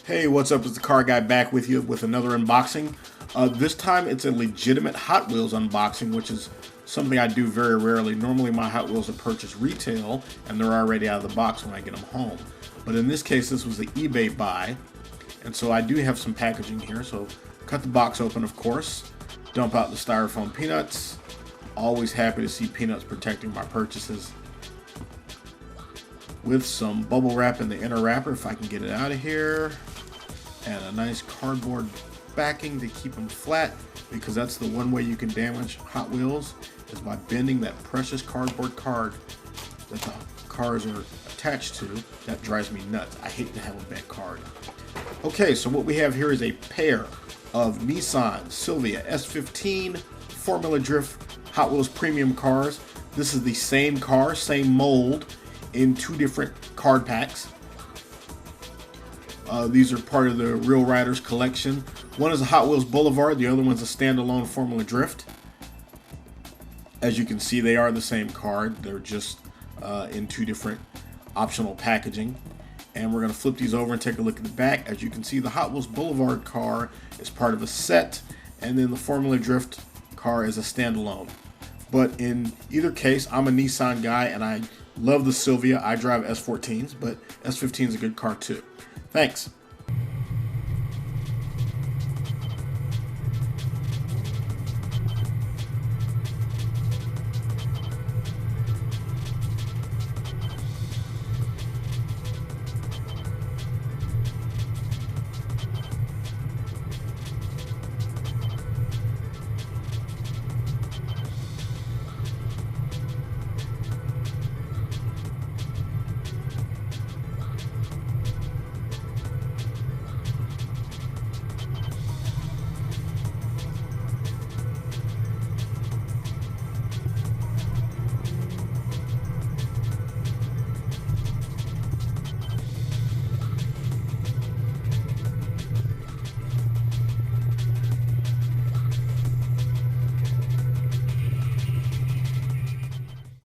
Hey, what's up? It's the Car Guy back with you with another unboxing. This time it's a legitimate Hot Wheels unboxing, which is something I do very rarely. Normally my Hot Wheels are purchased retail and they're already out of the box when I get them home. But in this case, this was the eBay buy. And so I do have some packaging here. So cut the box open, of course. Dump out the styrofoam peanuts. Always happy to see peanuts protecting my purchases. With some bubble wrap in the inner wrapper, if I can get it out of here. And a nice cardboard backing to keep them flat, because that's the one way you can damage Hot Wheels, is by bending that precious cardboard card that the cars are attached to. That drives me nuts. I hate to have a bent card. Okay, so what we have here is a pair of Nissan Silvia S15 Formula Drift Hot Wheels premium cars. This is the same car, same mold, in two different card packs. These are part of the Real Riders collection. One is a Hot Wheels Boulevard, the other one's a standalone Formula Drift. As you can see, they are the same card. They're just in two different optional packaging. And we're going to flip these over and take a look at the back. As you can see, the Hot Wheels Boulevard car is part of a set, and then the Formula Drift car is a standalone. But in either case, I'm a Nissan guy, and I love the Silvia. I drive S14s, but S15 is a good car too. Thanks.